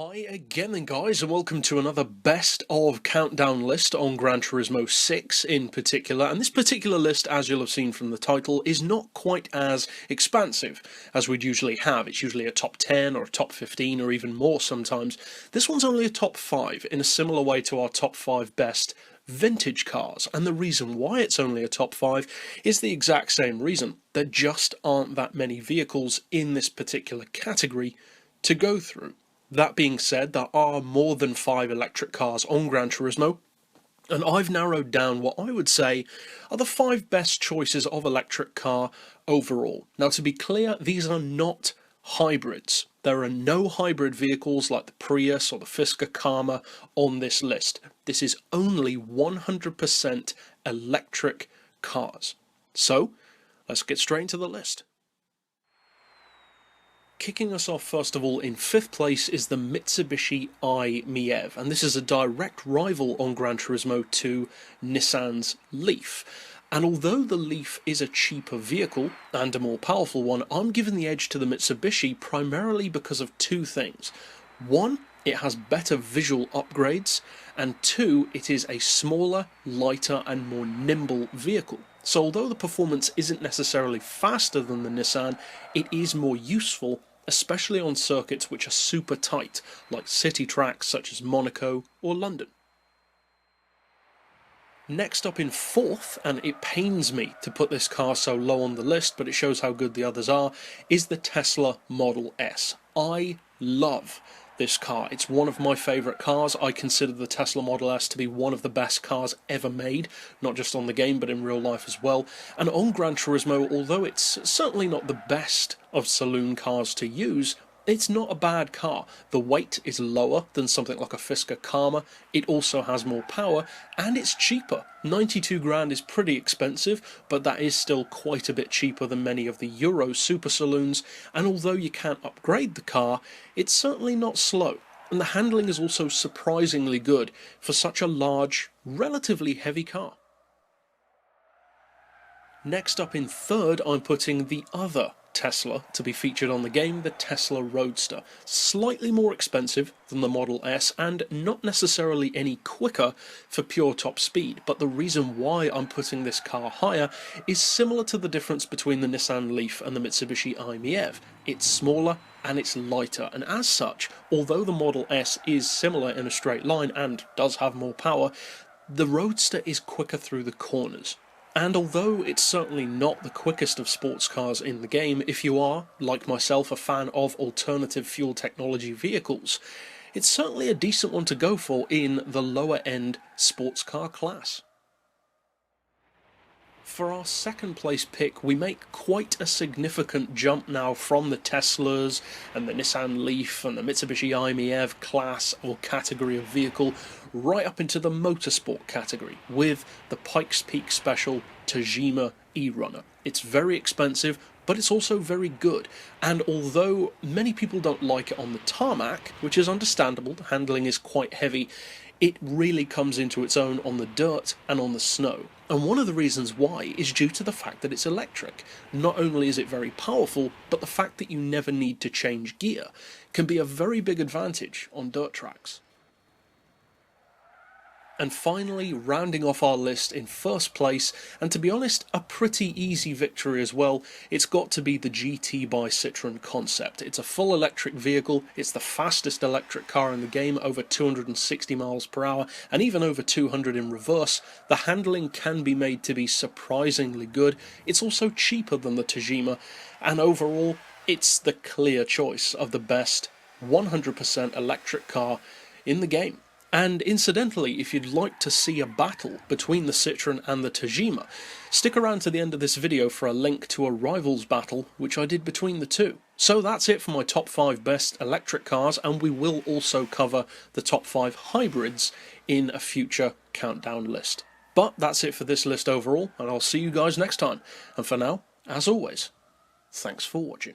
Hi again then guys, and welcome to another best of countdown list on Gran Turismo 6 in particular. And this particular list, as you'll have seen from the title, is not quite as expansive as we'd usually have. It's usually a top 10 or a top 15 or even more sometimes. This one's only a top 5 in a similar way to our top 5 best vintage cars, and the reason why it's only a top 5 is the exact same reason. There just aren't that many vehicles in this particular category to go through. That being said, there are more than 5 electric cars on Gran Turismo, and I've narrowed down what I would say are the 5 best choices of electric car overall. Now, to be clear, these are not hybrids. There are no hybrid vehicles like the Prius or the Fisker Karma on this list. This is only 100% electric cars. So, let's get straight into the list. Kicking us off first of all in 5th place is the Mitsubishi i-miev, and this is a direct rival on Gran Turismo to Nissan's Leaf. And although the Leaf is a cheaper vehicle and a more powerful one, I'm giving the edge to the Mitsubishi primarily because of 2 things. 1, it has better visual upgrades, and 2, it is a smaller, lighter and more nimble vehicle. So although the performance isn't necessarily faster than the Nissan, it is more useful, especially on circuits which are super tight, like city tracks such as Monaco or London. Next up in 4th, and it pains me to put this car so low on the list, but it shows how good the others are, is the Tesla Model S. I love this car. It's one of my favourite cars. I consider the Tesla Model S to be one of the best cars ever made, not just on the game but in real life as well. And on Gran Turismo, although it's certainly not the best of saloon cars to use, it's not a bad car. The weight is lower than something like a Fisker Karma, it also has more power, and it's cheaper. 92 grand is pretty expensive, but that is still quite a bit cheaper than many of the Euro super saloons, and although you can't upgrade the car, it's certainly not slow. And the handling is also surprisingly good for such a large, relatively heavy car. Next up in 3rd, I'm putting the other Tesla to be featured on the game, the Tesla Roadster. Slightly more expensive than the Model S and not necessarily any quicker for pure top speed, but the reason why I'm putting this car higher is similar to the difference between the Nissan Leaf and the Mitsubishi i-miev. It's smaller and it's lighter, and as such, although the Model S is similar in a straight line and does have more power, the Roadster is quicker through the corners. And although it's certainly not the quickest of sports cars in the game, if you are, like myself, a fan of alternative fuel technology vehicles, it's certainly a decent one to go for in the lower end sports car class. For our 2nd place pick, we make quite a significant jump now from the Teslas and the Nissan Leaf and the Mitsubishi i-miev class or category of vehicle right up into the motorsport category with the Pikes Peak Special Tajima E-Runner. It's very expensive, but it's also very good, and although many people don't like it on the tarmac, which is understandable, the handling is quite heavy, it really comes into its own on the dirt and on the snow. And one of the reasons why is due to the fact that it's electric. Not only is it very powerful, but the fact that you never need to change gear can be a very big advantage on dirt tracks. And finally, rounding off our list in 1st place, and to be honest, a pretty easy victory as well, it's got to be the GT by Citroen concept. It's a full electric vehicle, it's the fastest electric car in the game, over 260 miles per hour, and even over 200 in reverse. The handling can be made to be surprisingly good. It's also cheaper than the Tajima, and overall, it's the clear choice of the best 100% electric car in the game. And incidentally, if you'd like to see a battle between the Citroen and the Tajima, stick around to the end of this video for a link to a rivals battle which I did between the two. So that's it for my top 5 best electric cars, and we will also cover the top 5 hybrids in a future countdown list. But that's it for this list overall, and I'll see you guys next time. And for now, as always, thanks for watching.